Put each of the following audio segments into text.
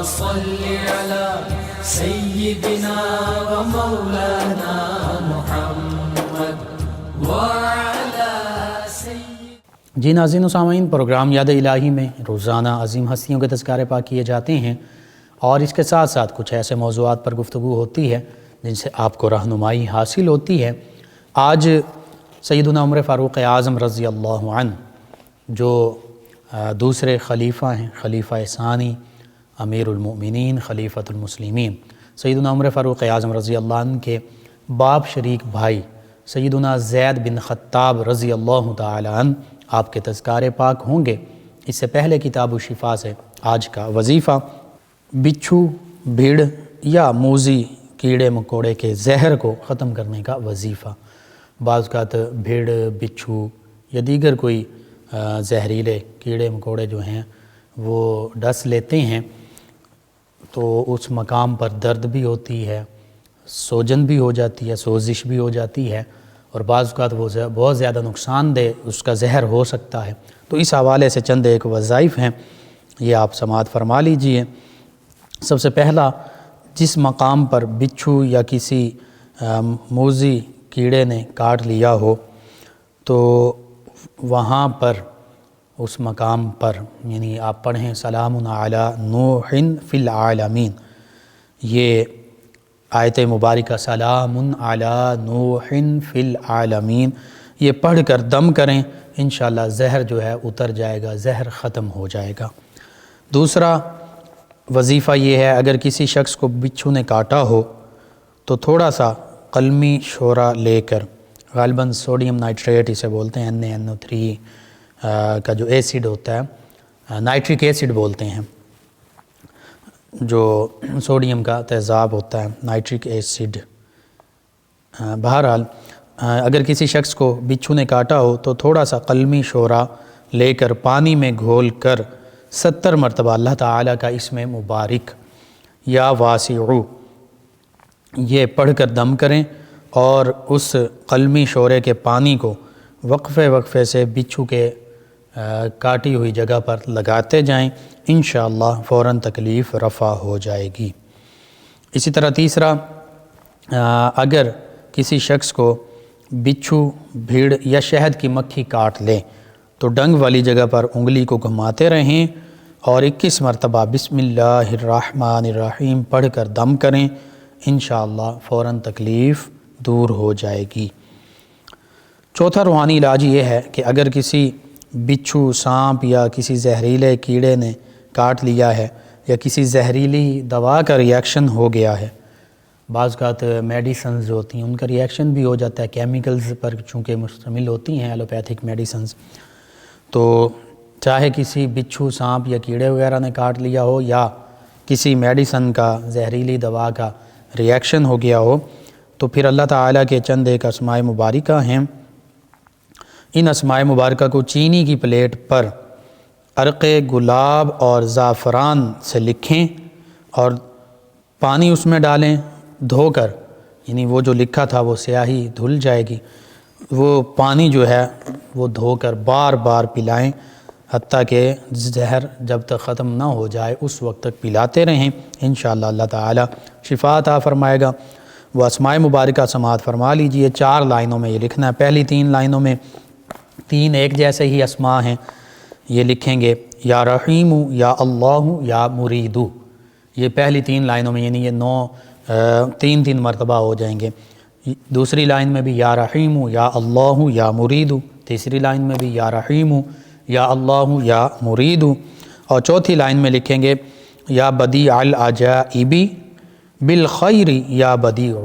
صل على سيدنا ومولانا محمد وعلى سيدنا. جی ناظرین و سامعین، پروگرام یاد الہی میں روزانہ عظیم ہستیوں کے تذکارے پاک کیے جاتے ہیں اور اس کے ساتھ ساتھ کچھ ایسے موضوعات پر گفتگو ہوتی ہے جن سے آپ کو رہنمائی حاصل ہوتی ہے. آج سیدنا عمر فاروق اعظم رضی اللہ عنہ جو دوسرے خلیفہ ہیں، خلیفہ ثانی، امیر المؤمنین، خلیفۃ المسلمین، سیدنا عمر فاروق اعظم رضی اللہ عنہ کے باپ شریک بھائی سیدنا زید بن خطاب رضی اللہ تعالی عنہ آپ کے تذکارے پاک ہوں گے. اس سے پہلے کتاب الشفا سے آج کا وظیفہ بچھو، بھیڑ یا موذی کیڑے مکوڑے کے زہر کو ختم کرنے کا وظیفہ. بعض اوقات بھیڑ، بچھو یا دیگر کوئی زہریلے کیڑے مکوڑے جو ہیں وہ ڈس لیتے ہیں تو اس مقام پر درد بھی ہوتی ہے، سوجن بھی ہو جاتی ہے، سوزش بھی ہو جاتی ہے اور بعض اوقات وہ بہت زیادہ نقصان دہ اس کا زہر ہو سکتا ہے. تو اس حوالے سے چند ایک وظائف ہیں، یہ آپ سماعت فرما لیجئے. سب سے پہلا، جس مقام پر بچھو یا کسی موذی کیڑے نے کاٹ لیا ہو تو وہاں پر اس مقام پر یعنی آپ پڑھیں سلام علی نوح فی العالمین. یہ آیت مبارکہ سلام علی نوح فی العالمین یہ پڑھ کر دم کریں، انشاءاللہ زہر جو ہے اتر جائے گا، زہر ختم ہو جائے گا. دوسرا وظیفہ یہ ہے، اگر کسی شخص کو بچھو نے کاٹا ہو تو تھوڑا سا قلمی شورا لے کر، غالباً سوڈیم نائٹریٹ اسے بولتے ہیں، NaNO3 کا جو ایسڈ ہوتا ہے، نائٹرک ایسڈ بولتے ہیں، جو سوڈیم کا تیزاب ہوتا ہے، نائٹرک ایسڈ. بہرحال اگر کسی شخص کو بچھو نے کاٹا ہو تو تھوڑا سا قلمی شورا لے کر پانی میں گھول کر 70 مرتبہ اللہ تعالیٰ کا اسم مبارک یا واسعو یہ پڑھ کر دم کریں اور اس قلمی شورے کے پانی کو وقفے سے بچھو کے کاٹی ہوئی جگہ پر لگاتے جائیں، انشاءاللہ فوراً تکلیف رفع ہو جائے گی. اسی طرح تیسرا، اگر کسی شخص کو بچھو، بھیڑ یا شہد کی مکھی کاٹ لے تو ڈنگ والی جگہ پر انگلی کو گھماتے رہیں اور 21 مرتبہ بسم اللہ الرحمن الرحیم پڑھ کر دم کریں، انشاءاللہ فوراً تکلیف دور ہو جائے گی. چوتھا روحانی علاج یہ ہے کہ اگر کسی بچھو، سانپ یا کسی زہریلے کیڑے نے کاٹ لیا ہے یا کسی زہریلی دوا کا ریاکشن ہو گیا ہے، بعض اوقات میڈیسنز جو ہوتی ہیں ان کا ریاکشن بھی ہو جاتا ہے، کیمیکلز پر چونکہ مشتمل ہوتی ہیں ایلوپیتھک میڈیسنز، تو چاہے کسی بچھو، سانپ یا کیڑے وغیرہ نے کاٹ لیا ہو یا کسی میڈیسن کا، زہریلی دوا کا ریاکشن ہو گیا ہو، تو پھر اللہ تعالیٰ کے چند ایک اسماء مبارکہ ہیں. ان اسماء مبارکہ کو چینی کی پلیٹ پر عرق گلاب اور زعفران سے لکھیں اور پانی اس میں ڈالیں دھو کر، یعنی وہ جو لکھا تھا وہ سیاہی دھل جائے گی، وہ پانی جو ہے وہ دھو کر بار بار پلائیں حتیٰ کہ زہر جب تک ختم نہ ہو جائے اس وقت تک پلاتے رہیں، انشاءاللہ اللہ تعالیٰ شفا عطا فرمائے گا. وہ اسماء مبارکہ سماعت فرما لیجئے. 4 لائنوں میں یہ لکھنا ہے. پہلی 3 لائنوں میں 3 ایک جیسے ہی اسماء ہیں، یہ لکھیں گے یا رحیم، یا اللہ، یا مریدو. یہ پہلی 3 لائنوں میں یعنی یہ 3 مرتبہ ہو جائیں گے. دوسری لائن میں بھی یا رحیم، یا اللہ، یا مریدو. تیسری لائن میں بھی یا رحیم، یا اللہ، یا مریدو. اور چوتھی لائن میں لکھیں گے یا بدیع العجائب بالخیر یا بدیع،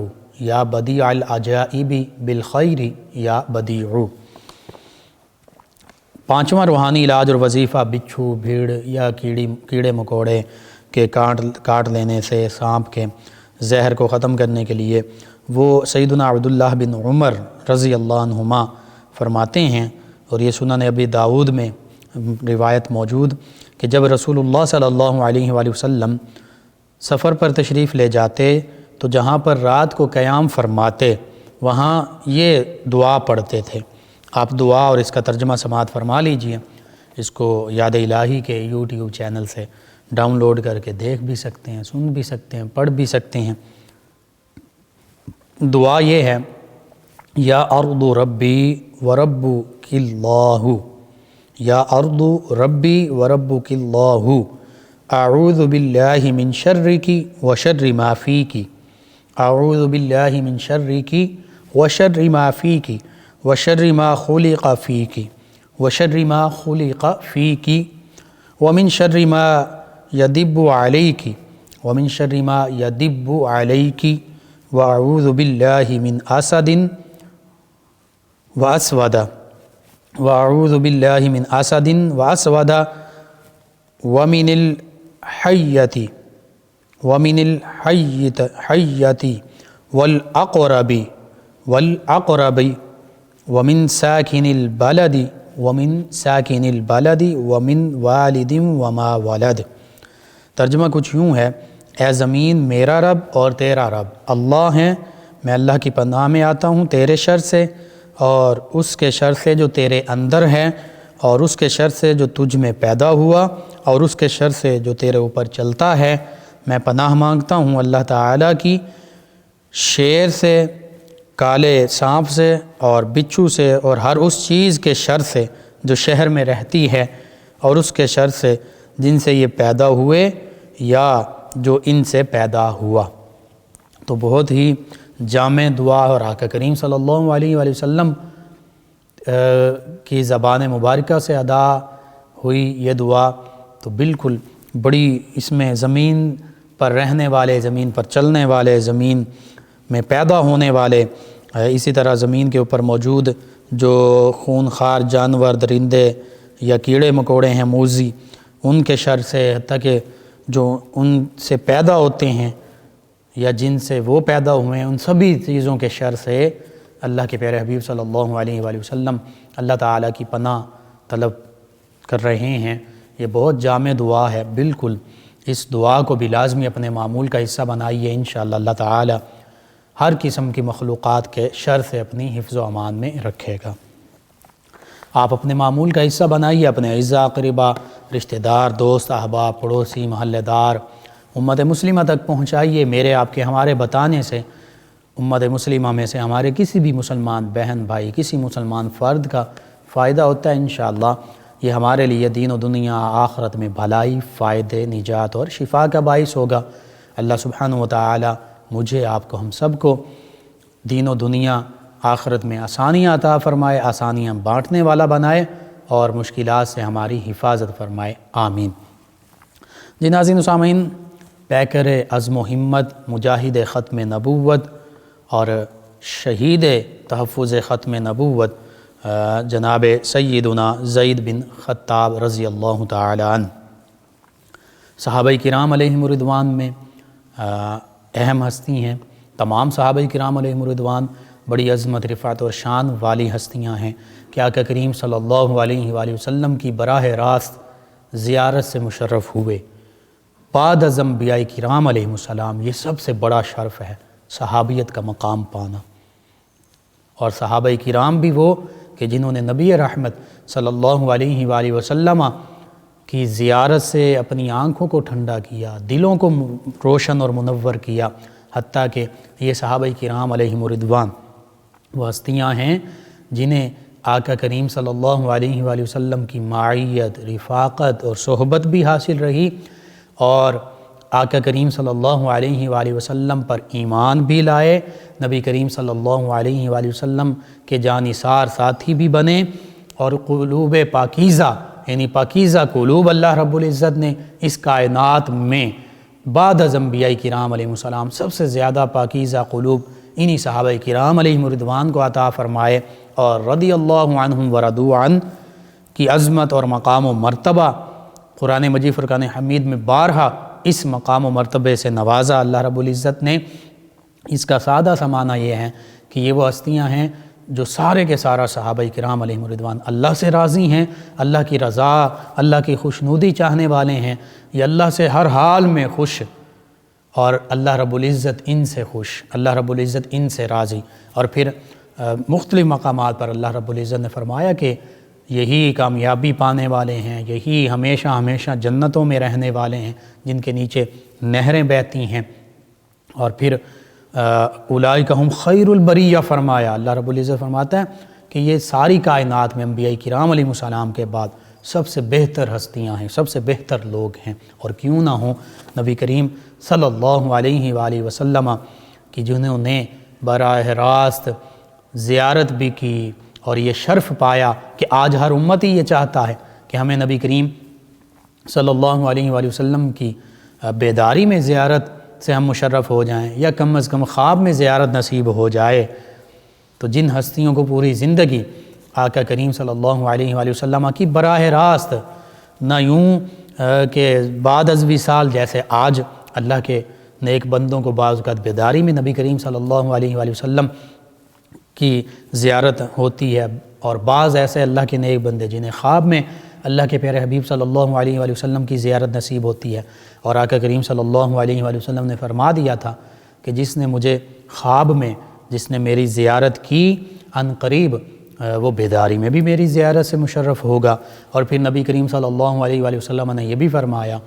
یا بدیع العجائب بالخیر یا بدیع. 5واں روحانی علاج اور وظیفہ بچھو، بھیڑ یا کیڑے مکوڑے کے کاٹ لینے سے، سانپ کے زہر کو ختم کرنے کے لیے، وہ سیدنا عبداللہ بن عمر رضی اللہ عنہما فرماتے ہیں، اور یہ سنن ابی داؤد میں روایت موجود کہ جب رسول اللہ صلی اللہ علیہ وآلہ وسلم سفر پر تشریف لے جاتے تو جہاں پر رات کو قیام فرماتے وہاں یہ دعا پڑھتے تھے. آپ دعا اور اس کا ترجمہ سماعت فرما لیجئے. اس کو یاد الہی کے یوٹیوب چینل سے ڈاؤن لوڈ کر کے دیکھ بھی سکتے ہیں، سن بھی سکتے ہیں، پڑھ بھی سکتے ہیں۔ دعا یہ ہے یا ارض ربی وربک اللہ، یا ارض ربی وربک اللہ، اعوذ باللہ من شرک وشر ما فیک، اعوذ باللہ من شرک وشر ما فیک وشر ما خلق فیک وشر ما خلق فیک ومن شر ما یدب علیک ومن شر ما یدب علیک واعوذ باللہ من اسد واسود واعوذ باللہ من اسد واسود ومن الحیۃ والعقرب ومن ساکن البلد ومن والد وما ولد۔ ترجمہ کچھ یوں ہے، اے زمین میرا رب اور تیرا رب اللہ ہیں، میں اللہ کی پناہ میں آتا ہوں تیرے شر سے اور اس کے شر سے جو تیرے اندر ہے، اور اس کے شر سے جو تجھ میں پیدا ہوا، اور اس کے شر سے جو تیرے اوپر چلتا ہے۔ میں پناہ مانگتا ہوں اللہ تعالیٰ کی شیر سے، کالے سانپ سے اور بچھو سے، اور ہر اس چیز کے شر سے جو شہر میں رہتی ہے، اور اس کے شر سے جن سے یہ پیدا ہوئے یا جو ان سے پیدا ہوا۔ تو بہت ہی جامع دعا، اور آقا کریم صلی اللہ علیہ وآلہ وسلم کی زبان مبارکہ سے ادا ہوئی یہ دعا، تو بالکل بڑی اس میں زمین پر رہنے والے، زمین پر چلنے والے، زمین میں پیدا ہونے والے، اسی طرح زمین کے اوپر موجود جو خونخوار جانور، درندے یا کیڑے مکوڑے ہیں موذی، ان کے شر سے، حتیٰ کہ جو ان سے پیدا ہوتے ہیں یا جن سے وہ پیدا ہوئے ہیں، ان سبھی چیزوں کے شر سے اللہ کے پیارے حبیب صلی اللہ علیہ وآلہ وسلم اللہ تعالیٰ کی پناہ طلب کر رہے ہیں۔ یہ بہت جامع دعا ہے، بالکل اس دعا کو بھی لازمی اپنے معمول کا حصہ بنائیے، انشاءاللہ اللہ تعالیٰ ہر قسم کی مخلوقات کے شر سے اپنی حفظ و امان میں رکھے گا۔ آپ اپنے معمول کا حصہ بنائیے، اپنے اعزاء اقربا، رشتہ دار، دوست، احباب، پڑوسی، محلہ دار، امت مسلمہ تک پہنچائیے۔ میرے آپ کے ہمارے بتانے سے امت مسلمہ میں سے ہمارے کسی بھی مسلمان بہن بھائی، کسی مسلمان فرد کا فائدہ ہوتا ہے انشاءاللہ۔ یہ ہمارے لیے دین و دنیا آخرت میں بھلائی، فائدے، نجات اور شفا کا باعث ہوگا۔ اللہ سبحانہ و تعالی مجھے، آپ کو، ہم سب کو دین و دنیا آخرت میں آسانیاں عطا فرمائے، آسانیاں بانٹنے والا بنائے اور مشکلات سے ہماری حفاظت فرمائے، آمین۔ جی ناظرین و سامعین، پیکر عزم و ہمت، مجاہد ختم نبوت اور شہید تحفظ ختم نبوت جناب سیدنا زید بن خطاب رضی اللہ تعالی عنہ، صحابہ کرام علیہم رضوان میں اہم ہستی ہیں۔ تمام صحابہ کرام علیہم رضوان بڑی عظمت، رفعت اور شان والی ہستیاں ہیں کہ آقا کریم صلی اللہ علیہ وآلہ وسلم کی براہ راست زیارت سے مشرف ہوئے۔ بعد از انبیاء کرام علیہ السلام یہ سب سے بڑا شرف ہے، صحابیت کا مقام پانا۔ اور صحابہ کرام بھی وہ کہ جنہوں نے نبی رحمت صلی اللہ علیہ وآلہ وسلم کی زیارت سے اپنی آنکھوں کو ٹھنڈا کیا، دلوں کو روشن اور منور کیا، حتیٰ کہ یہ صحابہ کرام علیہم رضوان وہ ہستیاں ہیں جنہیں آقا کریم صلی اللہ علیہ وآلہ وسلم کی معیت، رفاقت اور صحبت بھی حاصل رہی، اور آقا کریم صلی اللہ علیہ وآلہ وسلم پر ایمان بھی لائے، نبی کریم صلی اللہ علیہ وآلہ وسلم کے جانثار ساتھی بھی بنے، اور قلوب پاکیزہ یعنی پاکیزہ قلوب اللہ رب العزت نے اس کائنات میں بعد از انبیاء کرام علیہ السلام سب سے زیادہ پاکیزہ قلوب انہی صحابہ کرام علیہ رضوان کو عطا فرمائے، اور رضی اللہ عنہم ورضوا عنہ کی عظمت اور مقام و مرتبہ قرآن مجید فرقان حمید میں بارہا اس مقام و مرتبے سے نوازا اللہ رب العزت نے۔ اس کا سادہ سا معنی یہ ہے کہ یہ وہ ہستیاں ہیں جو سارے کے سارا صحابہ کرام علیہ رضوان اللہ سے راضی ہیں، اللہ کی رضا، اللہ کی خوشنودی چاہنے والے ہیں، یہ اللہ سے ہر حال میں خوش، اور اللہ رب العزت ان سے خوش، اللہ رب العزت ان سے راضی۔ اور پھر مختلف مقامات پر اللہ رب العزت نے فرمایا کہ یہی کامیابی پانے والے ہیں، یہی ہمیشہ ہمیشہ جنتوں میں رہنے والے ہیں جن کے نیچے نہریں بہتی ہیں۔ اور پھر اولئک ہم خیر البریہ فرمایا، اللہ رب العزت فرماتا ہے کہ یہ ساری کائنات میں انبیاء کرام علیہ السلام کے بعد سب سے بہتر ہستیاں ہیں، سب سے بہتر لوگ ہیں۔ اور کیوں نہ ہوں نبی کریم صلی اللہ علیہ وآلہ وسلم کہ جنہوں نے براہ راست زیارت بھی کی اور یہ شرف پایا کہ آج ہر امتی یہ چاہتا ہے کہ ہمیں نبی کریم صلی اللہ علیہ وآلہ وسلم کی بیداری میں زیارت سے ہم مشرف ہو جائیں، یا کم از کم خواب میں زیارت نصیب ہو جائے۔ تو جن ہستیوں کو پوری زندگی آقا کریم صلی اللہ علیہ وآلہ وسلم کی براہ راست نہ یوں کہ بعد از وصال جیسے آج اللہ کے نیک بندوں کو بعض اوقات بیداری میں نبی کریم صلی اللہ علیہ وآلہ وسلم کی زیارت ہوتی ہے، اور بعض ایسے اللہ کے نیک بندے جنہیں خواب میں اللہ کے پیارے حبیب صلی اللہ علیہ وآلہ وسلم کی زیارت نصیب ہوتی ہے۔ اور آقا کریم صلی اللہ علیہ وآلہ وسلم نے فرما دیا تھا کہ جس نے مجھے خواب میں جس نے میری زیارت کی عن قریب وہ بیداری میں بھی میری زیارت سے مشرف ہوگا۔ اور پھر نبی کریم صلی اللہ علیہ وآلہ وسلم نے یہ بھی فرمایا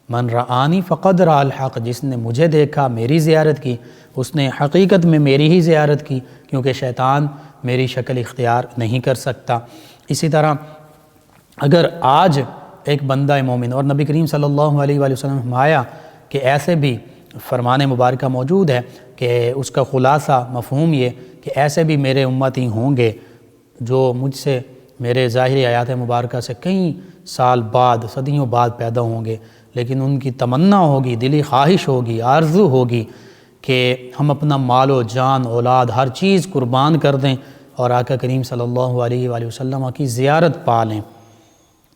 من رآنی فقد رأى الحق، جس نے مجھے دیکھا میری زیارت کی اس نے حقیقت میں میری ہی زیارت کی، کیونکہ شیطان میری شکل اختیار نہیں کر سکتا۔ اسی طرح اگر آج ایک بندہ مومن، اور نبی کریم صلی اللہ علیہ وآلہ وسلم فرمایا کہ ایسے بھی فرمان مبارکہ موجود ہے کہ اس کا خلاصہ مفہوم یہ کہ ایسے بھی میرے امتی ہوں گے جو مجھ سے میرے ظاہری آیات مبارکہ سے کئی سال بعد صدیوں بعد پیدا ہوں گے، لیکن ان کی تمنا ہوگی، دلی خواہش ہوگی، آرزو ہوگی کہ ہم اپنا مال و جان اولاد ہر چیز قربان کر دیں اور آقا کریم صلی اللہ علیہ وآلہ وسلم کی زیارت پا لیں۔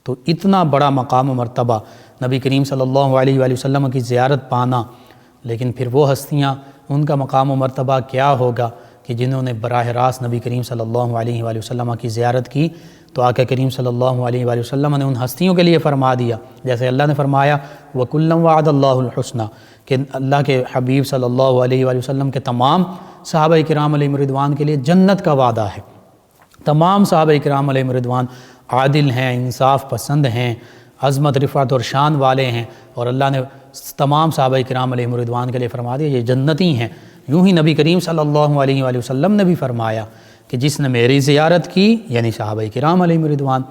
تو اتنا بڑا مقام و مرتبہ نبی کریم صلی اللہ علیہ وآلہ وسلم کی زیارت پانا، لیکن پھر وہ ہستیاں ان کا مقام و مرتبہ کیا ہوگا کہ جنہوں نے براہ راست نبی کریم صلی اللہ علیہ وآلہ وسلم کی زیارت کی۔ تو آقا کریم صلی اللہ علیہ وآلہ وسلم نے ان ہستیوں کے لیے فرما دیا، جیسے اللہ نے فرمایا وَكُلًّا وَعَدَ اللَّهُ الْحُسْنَى، کہ اللہ کے حبیب صلی اللہ علیہ وآلہ وسلم کے تمام صحابہ کرام علیہ رضوان کے لیے جنت کا وعدہ ہے۔ تمام صحابہ کرام علیہ رضوان عادل ہیں، انصاف پسند ہیں، عظمت رفعت اور شان والے ہیں، اور اللہ نے تمام صحابہ کرام علیہ رضوان کے لیے فرما دیا یہ جنتی ہیں۔ یوں ہی نبی کریم صلی اللہ علیہ وآلہ وسلم نے بھی فرمایا کہ جس نے میری زیارت کی یعنی صحابہ کرام علیہ رضوان،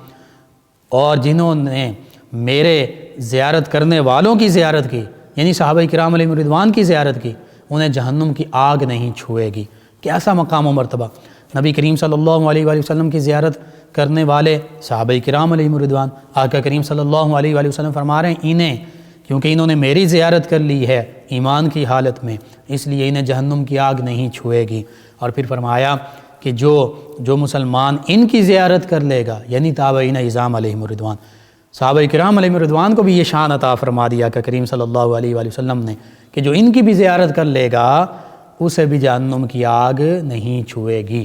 اور جنہوں نے میرے زیارت کرنے والوں کی زیارت کی یعنی صحابہ کرام علیہ رضوان کی زیارت کی، انہیں جہنم کی آگ نہیں چھوئے گی۔ کیسا مقام و مرتبہ! نبی کریم صلی اللہ علیہ وآلہ وسلم کی زیارت کرنے والے صحابہ کرام علیہ رضوان، آقا کریم صلی اللہ علیہ وآلہ وسلم فرما رہے ہیں انہیں کیونکہ انہوں نے میری زیارت کر لی ہے ایمان کی حالت میں، اس لیے انہیں جہنم کی آگ نہیں چھوئے گی۔ اور پھر فرمایا کہ جو مسلمان ان کی زیارت کر لے گا یعنی تابعین اعظام علیہ رضوان، صحابہ کرام علیہ رضوان کو بھی یہ شان عطا فرما دیا کہ کریم صلی اللہ علیہ وآلہ وسلم نے کہ جو ان کی بھی زیارت کر لے گا اسے بھی جہنم کی آگ نہیں چھوئے گی،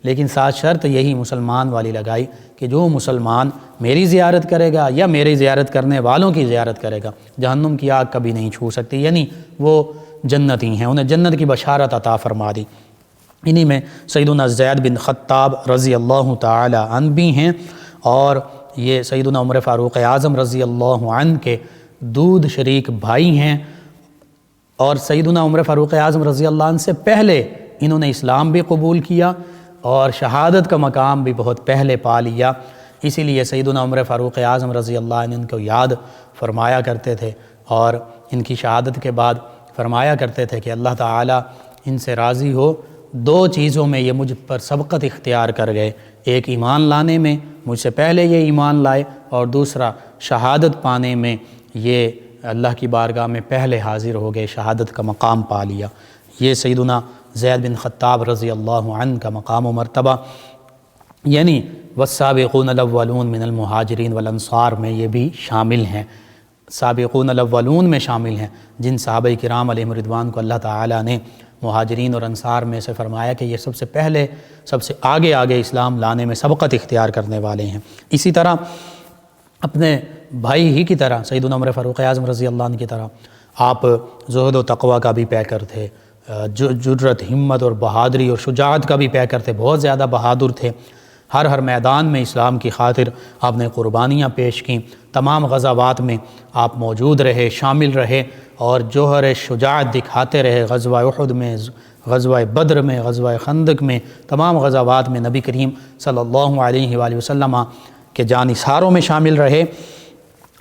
لیکن ساتھ شرط یہی مسلمان والی لگائی کہ جو مسلمان میری زیارت کرے گا یا میری زیارت کرنے والوں کی زیارت کرے گا جہنم کی آگ کبھی نہیں چھو سکتی، یعنی وہ جنتی ہیں، انہیں جنت کی بشارت عطا فرما دی۔ انہی میں سیدنا زید بن خطاب رضی اللہ تعالی عنہ بھی ہیں، اور یہ سیدنا عمر فاروق اعظم رضی اللہ عنہ کے دودھ شریک بھائی ہیں، اور سیدنا عمر فاروق اعظم رضی اللہ عنہ سے پہلے انہوں نے اسلام بھی قبول کیا اور شہادت کا مقام بھی بہت پہلے پا لیا۔ اسی لیے سیدنا عمر فاروق اعظم رضی اللہ عنہ ان کو یاد فرمایا کرتے تھے، اور ان کی شہادت کے بعد فرمایا کرتے تھے کہ اللہ تعالیٰ ان سے راضی ہو، دو چیزوں میں یہ مجھ پر سبقت اختیار کر گئے، ایک ایمان لانے میں مجھ سے پہلے یہ ایمان لائے، اور دوسرا شہادت پانے میں یہ اللہ کی بارگاہ میں پہلے حاضر ہو گئے، شہادت کا مقام پا لیا۔ یہ سیدنا زید بن خطاب رضی اللہ عنہ کا مقام و مرتبہ، یعنی والسابقون الاولون من المہاجرین والانصار میں یہ بھی شامل ہیں، سابقون الاولون میں شامل ہیں جن صحابہ کرام علیہ رضوان کو اللہ تعالیٰ نے مہاجرین اور انصار میں سے فرمایا کہ یہ سب سے پہلے سب سے آگے اسلام لانے میں سبقت اختیار کرنے والے ہیں۔ اسی طرح اپنے بھائی ہی کی طرح سیدنا عمر فاروق اعظم رضی اللہ عنہ کی طرح آپ زہد و تقوی کا بھی پیکر تھے، جرأت، ہمت اور بہادری اور شجاعت کا بھی پیکر تھے، بہت زیادہ بہادر تھے، ہر میدان میں اسلام کی خاطر آپ نے قربانیاں پیش کیں، تمام غزوات میں آپ موجود رہے، شامل رہے اور جوہر شجاعت دکھاتے رہے۔ غزوہ احد میں، غزوہ بدر میں، غزوہ خندق میں، تمام غزوات میں نبی کریم صلی اللہ علیہ وآلہ وسلم کے جانثاروں میں شامل رہے۔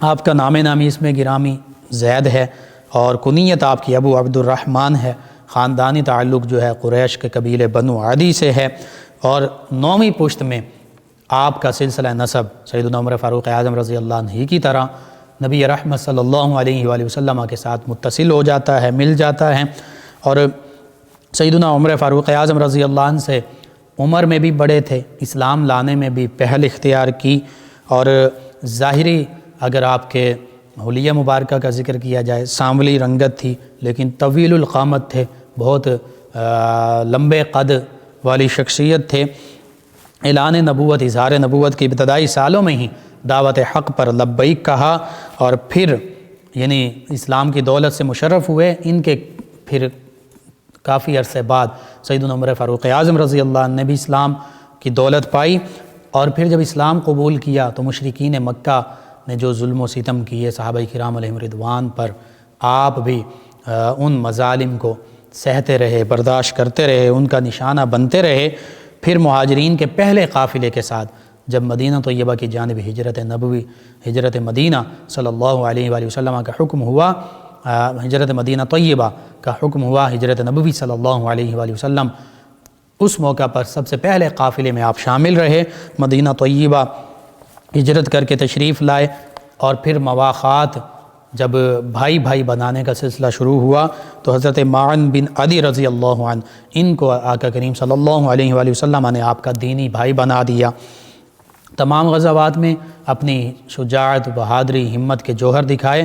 آپ کا نام نامی اسم گرامی زید ہے اور کنیت آپ کی ابو عبد الرحمن ہے۔ خاندانی تعلق جو ہے قریش کے قبیلے بنو عدی سے ہے، اور 9ویں پشت میں آپ کا سلسلہ نسب سیدنا عمر فاروق اعظم رضی اللہ عنہ کی طرح نبی رحمت صلی اللہ علیہ وآلہ وسلم کے ساتھ متصل ہو جاتا ہے، مل جاتا ہے۔ اور سیدنا عمر فاروق اعظم رضی اللہ عنہ سے عمر میں بھی بڑے تھے، اسلام لانے میں بھی پہل اختیار کی، اور ظاہری اگر آپ کے حلیہ مبارکہ کا ذکر کیا جائے، سانولی رنگت تھی لیکن طویل القامت تھے، بہت لمبے قد والی شخصیت تھے۔ اعلان نبوت، اظہار نبوت کے ابتدائی سالوں میں ہی دعوت حق پر لبیک کہا، اور پھر یعنی اسلام کی دولت سے مشرف ہوئے۔ ان کے پھر کافی عرصے بعد سیدنا عمر فاروق اعظم رضی اللہ عنہ نے بھی اسلام کی دولت پائی، اور پھر جب اسلام قبول کیا تو مشرکین مکہ نے جو ظلم و ستم کیے صحابہ کرام علیہم رضوان پر، آپ بھی ان مظالم کو سہتے رہے، برداشت کرتے رہے، ان کا نشانہ بنتے رہے۔ پھر مہاجرین کے پہلے قافلے کے ساتھ جب مدینہ طیبہ کی جانب ہجرت نبوی، ہجرت مدینہ صلی اللہ علیہ وآلہ وسلم کا حکم ہوا، ہجرت مدینہ طیبہ کا حکم ہوا، ہجرت نبوی صلی اللہ علیہ وآلہ وسلم، اس موقع پر سب سے پہلے قافلے میں آپ شامل رہے، مدینہ طیبہ ہجرت کر کے تشریف لائے۔ اور پھر مواخات جب بھائی بھائی بنانے کا سلسلہ شروع ہوا تو حضرت معن بن عدی رضی اللہ عنہ، ان کو آقا کریم صلی اللہ علیہ وآلہ وسلم نے آپ کا دینی بھائی بنا دیا۔ تمام غزوات میں اپنی شجاعت، بہادری، ہمت کے جوہر دکھائے۔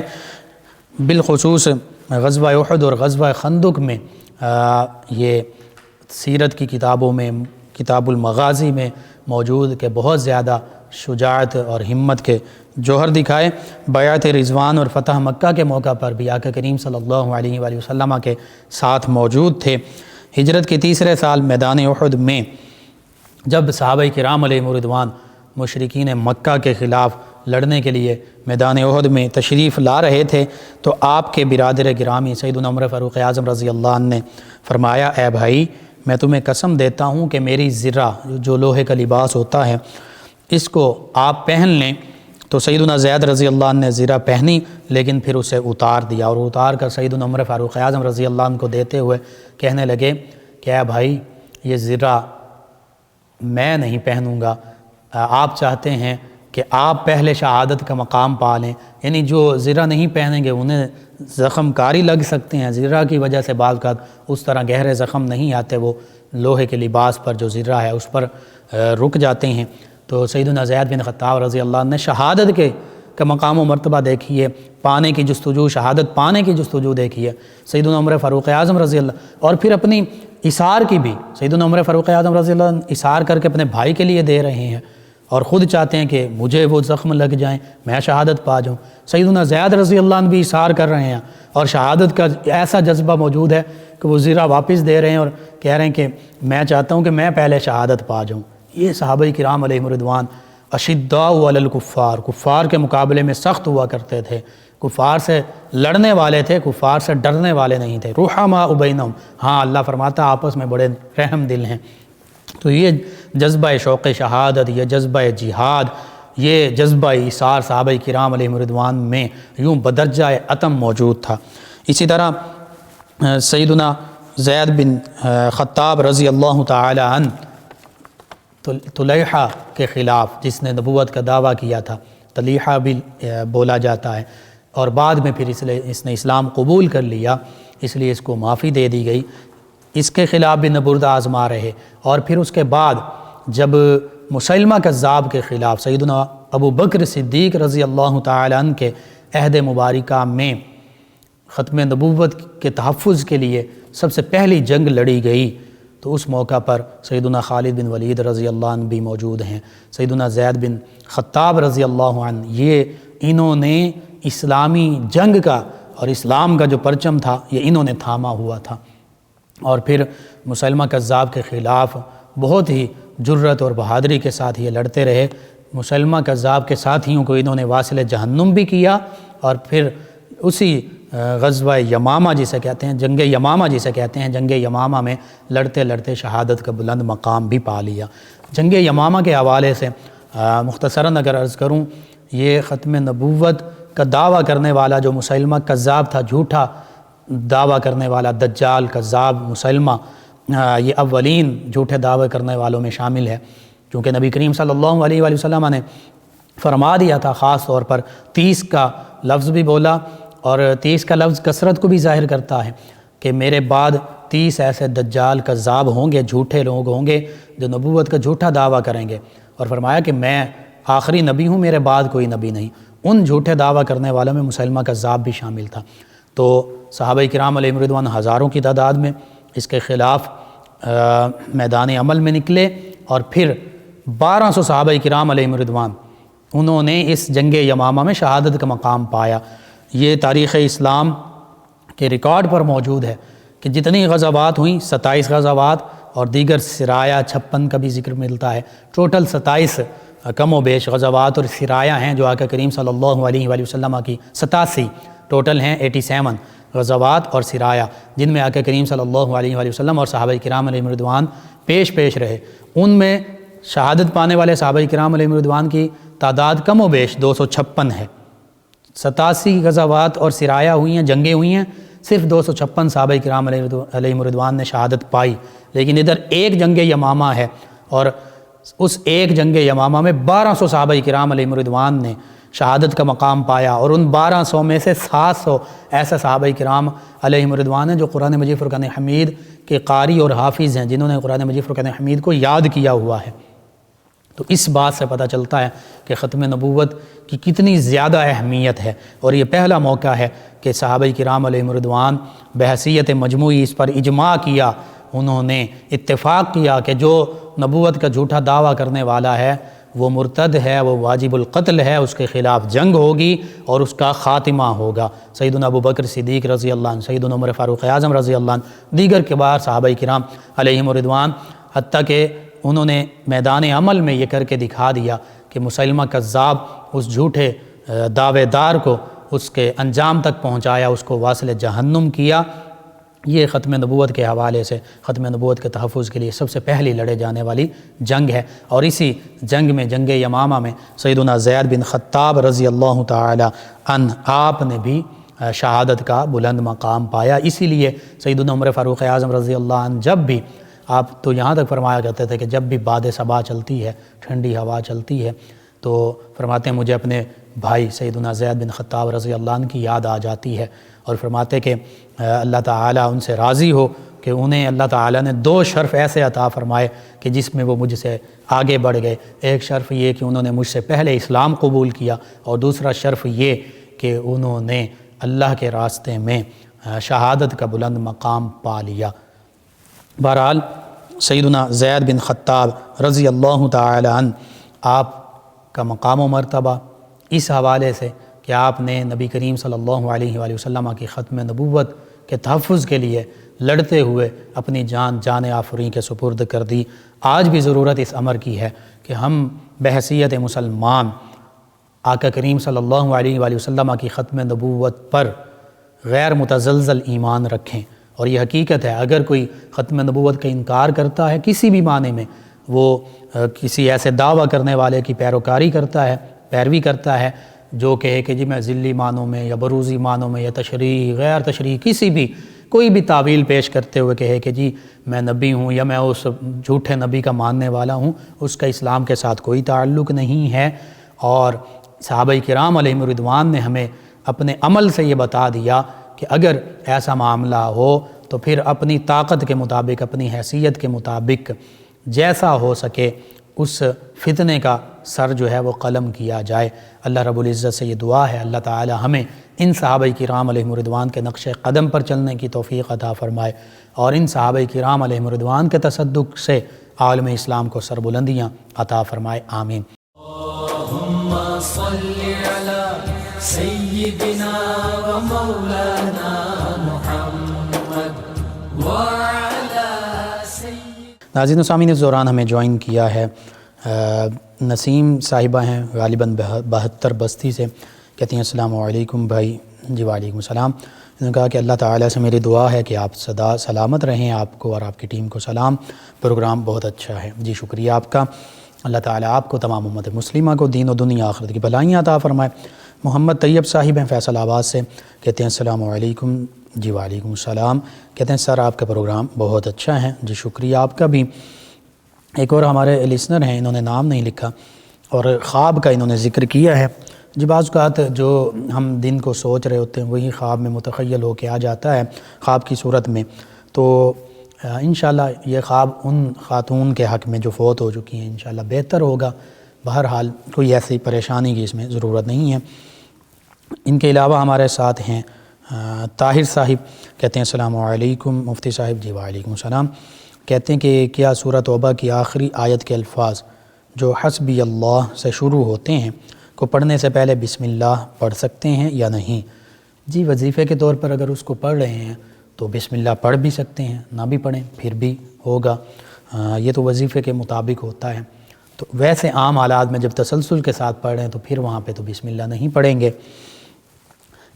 بالخصوص غزوہ احد اور غزوہ خندق میں یہ سیرت کی کتابوں میں، کتاب المغازی میں موجود کہ بہت زیادہ شجاعت اور ہمت کے جوہر دکھائے۔ بیعت رضوان اور فتح مکہ کے موقع پر بھی آقا کریم صلی اللہ علیہ وآلہ وسلم کے ساتھ موجود تھے۔ ہجرت کے تیسرے سال میدان احد میں جب صحابہ کرام علیہم رضوان مشرکین مکہ کے خلاف لڑنے کے لیے میدان احد میں تشریف لا رہے تھے تو آپ کے برادر گرامی سیدنا عمر فاروق اعظم رضی اللہ عنہ نے فرمایا، اے بھائی، میں تمہیں قسم دیتا ہوں کہ میری زرہ جو لوہے کا لباس ہوتا ہے اس کو آپ پہن لیں۔ تو سیدنا زید رضی اللہ عنہ نے زرہ پہنی لیکن پھر اسے اتار دیا، اور اتار کر سیدنا عمر فاروق اعظم رضی اللہ عنہ کو دیتے ہوئے کہنے لگے کہ اے بھائی، یہ زرہ میں نہیں پہنوں گا، آپ چاہتے ہیں کہ آپ پہلے شہادت کا مقام پا لیں، یعنی جو زرہ نہیں پہنیں گے انہیں زخم کاری لگ سکتے ہیں، زرہ کی وجہ سے بعض اوقات اس طرح گہرے زخم نہیں آتے، وہ لوہے کے لباس پر جو زرہ ہے اس پر رک جاتے ہیں۔ تو سیدنا زید بن خطاب رضی اللہ عنہ نے شہادت کا مقام و مرتبہ دیکھیے، پانے کی جستجو، شہادت پانے کی جستجو دیکھیے سیدنا عمر فاروق اعظم رضی اللہ، اور پھر اپنی اثار کی بھی سیدنا عمر فاروق اعظم رضی اللہ عنہ اثار کر کے اپنے بھائی کے لیے دے رہے ہیں، اور خود چاہتے ہیں کہ مجھے وہ زخم لگ جائیں، میں شہادت پا جاؤں۔ سیدنا زید رضی اللہ عنہ بھی اثار کر رہے ہیں اور شہادت کا ایسا جذبہ موجود ہے کہ وہ زرہ واپس دے رہے ہیں اور کہہ رہے ہیں کہ میں چاہتا ہوں کہ میں پہلے شہادت پا جاؤں۔ یہ صحابہ کرام علیہم رضوان اشداء علی الکفار، کفار کے مقابلے میں سخت ہوا کرتے تھے، کفار سے لڑنے والے تھے، کفار سے ڈرنے والے نہیں تھے۔ رحماء بینہم، ہاں اللہ فرماتا آپس میں بڑے رحم دل ہیں۔ تو یہ جذبہ شوق شہادت، یہ جذبہ جہاد، یہ جذبہ ایثار صحابہ کرام علیہم رضوان میں یوں بدرجہ عتم موجود تھا۔ اسی طرح سیدنا زید بن خطاب رضی اللہ تعالی عنہ طلیحہ کے خلاف، جس نے نبوت کا دعویٰ کیا تھا، طلیحہ بھی بولا جاتا ہے، اور بعد میں پھر اس نے اسلام قبول کر لیا، اس لیے اس کو معافی دے دی گئی، اس کے خلاف بھی نبرد آزما رہے۔ اور پھر اس کے بعد جب مسیلمہ کذاب کے خلاف سیدنا ابو بکر صدیق رضی اللہ تعالی عنہ کے عہد مبارکہ میں ختم نبوت کے تحفظ کے لیے سب سے پہلی جنگ لڑی گئی، تو اس موقع پر سیدنا خالد بن ولید رضی اللہ عنہ بھی موجود ہیں، سیدنا زید بن خطاب رضی اللہ عنہ، یہ انہوں نے اسلامی جنگ کا اور اسلام کا جو پرچم تھا یہ انہوں نے تھاما ہوا تھا، اور پھر مسلمہ کذاب کے خلاف بہت ہی جرت اور بہادری کے ساتھ یہ لڑتے رہے۔ مسلمہ کذاب کے ساتھیوں کو انہوں نے واصل جہنم بھی کیا، اور پھر اسی غزوہ یمامہ جسے کہتے ہیں، جنگ یمامہ جسے کہتے ہیں، جنگ یمامہ میں لڑتے لڑتے شہادت کا بلند مقام بھی پا لیا۔ جنگ یمامہ کے حوالے سے مختصراً اگر عرض کروں، یہ ختم نبوت کا دعویٰ کرنے والا جو مسلمہ کذاب تھا، جھوٹا دعویٰ کرنے والا دجال کذاب مسلمہ، یہ اولین جھوٹے دعوے کرنے والوں میں شامل ہے، کیونکہ نبی کریم صلی اللہ علیہ وآلہ وسلم نے فرما دیا تھا، خاص طور پر 30 کا لفظ بھی بولا، اور 30 کا لفظ کثرت کو بھی ظاہر کرتا ہے کہ میرے بعد 30 ایسے دجال کذاب ہوں گے، جھوٹے لوگ ہوں گے جو نبوت کا جھوٹا دعویٰ کریں گے، اور فرمایا کہ میں آخری نبی ہوں، میرے بعد کوئی نبی نہیں۔ ان جھوٹے دعویٰ کرنے والوں میں مسلمہ کذاب بھی شامل تھا۔ تو صحابہ کرام علیہم رضوان ہزاروں کی تعداد میں اس کے خلاف میدان عمل میں نکلے، اور پھر 1200 صحابہ کرام علیہم رضوان انہوں نے اس جنگ یمامہ میں شہادت کا مقام پایا۔ یہ تاریخ اسلام کے ریکارڈ پر موجود ہے کہ جتنی غزوات ہوئیں، 27 غزوات اور دیگر سرایا 56 کا بھی ذکر ملتا ہے، ٹوٹل 27 کم و بیش غزوات اور سرایا ہیں جو آقا کریم صلی اللہ علیہ وآلہ وسلم کی 87 ٹوٹل ہیں، 87 غزوات اور سرایا، جن میں آقا کریم صلی اللہ علیہ وآلہ وسلم اور صحابہ کرام علیہم رضوان پیش رہے۔ ان میں شہادت پانے والے صحابہ کرام علیہم رضوان کی تعداد کم و بیش 256 ہے۔ 87 غزوات اور سرایا ہوئی ہیں، جنگیں ہوئی ہیں، صرف 256 صحابہ کرام علیہم رضوان نے شہادت پائی۔ لیکن ادھر ایک جنگ یمامہ ہے، اور اس ایک جنگ یمامہ میں 1200 صحابہ کرام علیہم رضوان نے شہادت کا مقام پایا، اور ان 1200 میں سے 700 ایسے صحابہ کرام علیہم رضوان ہیں جو قرآن مجید فرقان حمید کے قاری اور حافظ ہیں، جنہوں نے قرآن مجید فرقان حمید کو یاد کیا ہوا ہے۔ تو اس بات سے پتہ چلتا ہے کہ ختم نبوت کی کتنی زیادہ اہمیت ہے، اور یہ پہلا موقع ہے کہ صحابہ کرام علیہم رضوان بحیثیت مجموعی اس پر اجماع کیا، انہوں نے اتفاق کیا کہ جو نبوت کا جھوٹا دعویٰ کرنے والا ہے وہ مرتد ہے، وہ واجب القتل ہے، اس کے خلاف جنگ ہوگی اور اس کا خاتمہ ہوگا۔ سیدنا ابو بکر صدیق رضی اللہ عنہ، سیدنا عمر فاروق اعظم رضی اللہ عنہ، دیگر کبار صحابہ کرام علیہم رضوان، حتیٰ کہ انہوں نے میدان عمل میں یہ کر کے دکھا دیا کہ مسلمہ کذاب اس جھوٹے دعوے دار کو اس کے انجام تک پہنچایا، اس کو واصل جہنم کیا۔ یہ ختم نبوت کے حوالے سے ختم نبوت کے تحفظ کے لیے سب سے پہلی لڑے جانے والی جنگ ہے، اور اسی جنگ میں، جنگ یمامہ میں، سیدنا زید بن خطاب رضی اللہ تعالی عنہ آپ نے بھی شہادت کا بلند مقام پایا۔ اسی لیے سیدنا عمر فاروق اعظم رضی اللہ عنہ جب بھی، آپ تو یہاں تک فرمایا کرتے تھے کہ جب بھی باد صبا چلتی ہے، ٹھنڈی ہوا چلتی ہے، تو فرماتے ہیں مجھے اپنے بھائی سیدنا زید بن خطاب رضی اللہ عنہ کی یاد آ جاتی ہے، اور فرماتے کہ اللہ تعالیٰ ان سے راضی ہو کہ انہیں اللہ تعالیٰ نے 2 شرف ایسے عطا فرمائے کہ جس میں وہ مجھ سے آگے بڑھ گئے۔ ایک شرف یہ کہ انہوں نے مجھ سے پہلے اسلام قبول کیا، اور دوسرا شرف یہ کہ انہوں نے اللہ کے راستے میں شہادت کا بلند مقام پا لیا۔ بہرحال سیدنا زید بن خطاب رضی اللہ تعالی عنہ آپ کا مقام و مرتبہ اس حوالے سے کہ آپ نے نبی کریم صلی اللہ علیہ وآلہ وسلم کی ختم نبوت کے تحفظ کے لیے لڑتے ہوئے اپنی جان آفریں کے سپرد کر دی۔ آج بھی ضرورت اس امر کی ہے کہ ہم بحیثیت مسلمان آقا کریم صلی اللہ علیہ وآلہ وسلم کی ختم نبوت پر غیر متزلزل ایمان رکھیں، اور یہ حقیقت ہے اگر کوئی ختم نبوت کا انکار کرتا ہے کسی بھی معنی میں، وہ کسی ایسے دعویٰ کرنے والے کی پیروکاری کرتا ہے، پیروی کرتا ہے جو کہے کہ جی میں ذلی معنوں میں یا بروزی معنوں میں یا تشریح غیر تشریح کسی بھی کوئی بھی تعویل پیش کرتے ہوئے کہے کہ جی میں نبی ہوں یا میں اس جھوٹے نبی کا ماننے والا ہوں، اس کا اسلام کے ساتھ کوئی تعلق نہیں ہے۔ اور صحابہ کرام علیہم رضوان نے ہمیں اپنے عمل سے یہ بتا دیا کہ اگر ایسا معاملہ ہو تو پھر اپنی طاقت کے مطابق، اپنی حیثیت کے مطابق جیسا ہو سکے اس فتنے کا سر جو ہے وہ قلم کیا جائے۔ اللہ رب العزت سے یہ دعا ہے اللہ تعالی ہمیں ان صحابہ کرام علیہم رضوان کے نقش قدم پر چلنے کی توفیق عطا فرمائے، اور ان صحابہ کرام علیہم رضوان کے تصدق سے عالم اسلام کو سربلندیاں عطا فرمائے، آمین۔ اللہم صلی علی سیدنا و مولانا محمد وعلی سید ناظرین و سامعین، اس دوران ہمیں جوائن کیا ہے نسیم صاحبہ ہیں غالباً 72 بستی سے. کہتی ہیں السلام علیکم بھائی. جی وعلیکم السلام. انہوں نے کہا کہ اللہ تعالیٰ سے میری دعا ہے کہ آپ سدا سلامت رہیں. آپ کو اور آپ کی ٹیم کو سلام. پروگرام بہت اچھا ہے. جی شکریہ آپ کا. اللہ تعالیٰ آپ کو تمام امت مسلمہ کو دین و دنیا آخرت کی بھلائیاں عطا فرمائے. محمد طیب صاحب ہیں فیصل آباد سے. کہتے ہیں السلام علیکم. جی وعلیکم السلام. کہتے ہیں سر آپ کا پروگرام بہت اچھا ہے. جی شکریہ آپ کا بھی. ایک اور ہمارے لسنر ہیں، انہوں نے نام نہیں لکھا اور خواب کا انہوں نے ذکر کیا ہے. جی بعض اوقات جو ہم دن کو سوچ رہے ہوتے ہیں وہی خواب میں متخیل ہو کے آ جاتا ہے خواب کی صورت میں. تو انشاءاللہ یہ خواب ان خاتون کے حق میں جو فوت ہو چکی ہیں انشاءاللہ بہتر ہوگا. بہرحال کوئی ایسی پریشانی کی اس میں ضرورت نہیں ہے. ان کے علاوہ ہمارے ساتھ ہیں طاہر صاحب. کہتے ہیں السلام علیکم مفتی صاحب. جی وعلیکم السلام. کہتے ہیں کہ کیا سورہ توبہ کی آخری آیت کے الفاظ جو حسبی اللہ سے شروع ہوتے ہیں کو پڑھنے سے پہلے بسم اللہ پڑھ سکتے ہیں یا نہیں؟ جی وظیفے کے طور پر اگر اس کو پڑھ رہے ہیں تو بسم اللہ پڑھ بھی سکتے ہیں، نہ بھی پڑھیں پھر بھی ہوگا. یہ تو وظیفے کے مطابق ہوتا ہے. تو ویسے عام حالات میں جب تسلسل کے ساتھ پڑھ رہے ہیں تو پھر وہاں پہ تو بسم اللہ نہیں پڑھیں گے.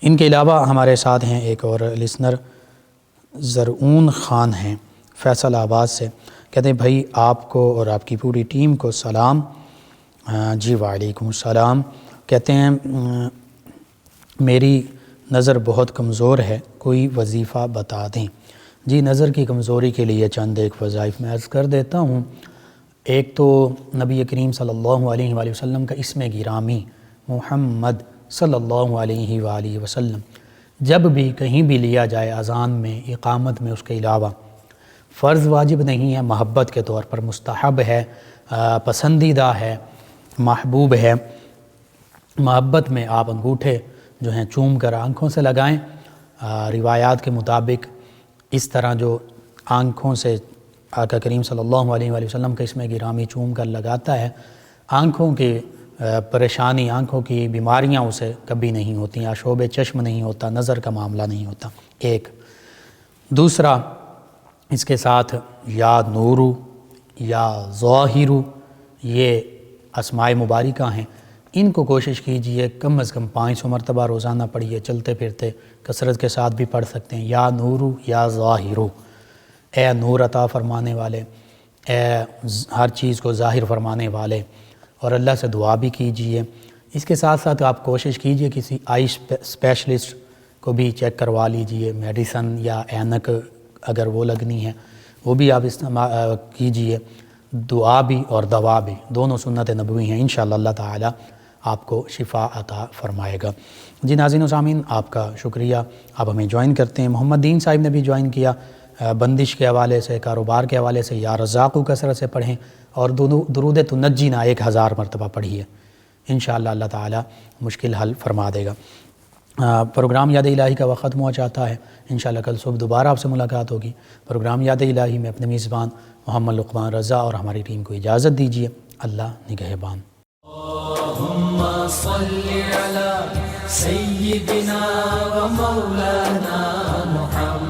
ان کے علاوہ ہمارے ساتھ ہیں ایک اور لسنر زرعون خان ہیں فیصل آباد سے. کہتے ہیں بھائی آپ کو اور آپ کی پوری ٹیم کو سلام. جی وعلیکم السلام. کہتے ہیں میری نظر بہت کمزور ہے، کوئی وظیفہ بتا دیں. جی نظر کی کمزوری کے لیے چند ایک وظائف میں عرض کر دیتا ہوں. ایک تو نبی کریم صلی اللہ علیہ وآلہ وسلم کا اسم گرامی محمد صلی اللہ علیہ وآلہ وسلم جب بھی کہیں بھی لیا جائے اذان میں اقامت میں، اس کے علاوہ فرض واجب نہیں ہے، محبت کے طور پر مستحب ہے، پسندیدہ ہے، محبوب ہے. محبت میں آپ انگوٹھے جو ہیں چوم کر آنکھوں سے لگائیں. روایات کے مطابق اس طرح جو آنکھوں سے آقا کریم صلی اللہ علیہ وآلہ وسلم کا اسم گرامی چوم کر لگاتا ہے، آنکھوں کی پریشانی، آنکھوں کی بیماریاں اسے کبھی نہیں ہوتی، آشوب چشم نہیں ہوتا، نظر کا معاملہ نہیں ہوتا. ایک دوسرا اس کے ساتھ یا نورو یا ظاہرو یہ اسماء مبارکہ ہیں. ان کو کوشش کیجئے کم از کم 500 مرتبہ روزانہ پڑھیے. چلتے پھرتے کثرت کے ساتھ بھی پڑھ سکتے ہیں. یا نورو یا ظاہرو، اے نور عطا فرمانے والے، اے ہر چیز کو ظاہر فرمانے والے. اور اللہ سے دعا بھی کیجئے. اس کے ساتھ ساتھ آپ کوشش کیجئے کسی آئی اسپیشلسٹ کو بھی چیک کروا لیجئے. میڈیسن یا اینک اگر وہ لگنی ہے وہ بھی آپ استعمال کیجئے. دعا بھی اور دوا بھی دونوں سنت نبوی ہیں. انشاءاللہ اللہ تعالی آپ کو شفا عطا فرمائے گا. جی ناظرین و سامعین آپ کا شکریہ، آپ ہمیں جوائن کرتے ہیں. محمد دین صاحب نے بھی جوائن کیا. بندش کے حوالے سے، کاروبار کے حوالے سے یا رزاق کو کثرت سے پڑھیں اور درود تنجینا 1000 مرتبہ پڑھیے. انشاءاللہ اللہ تعالی مشکل حل فرما دے گا. پروگرام یاد الہی کا وقت ختم ہوا چاہتا ہے. انشاءاللہ کل صبح دوبارہ آپ سے ملاقات ہوگی. پروگرام یاد الہی میں اپنے میزبان محمد لقمان رضا اور ہماری ٹیم کو اجازت دیجیے. اللہ نگہبان. اللہم صلی علی سیدنا و مولانا محمد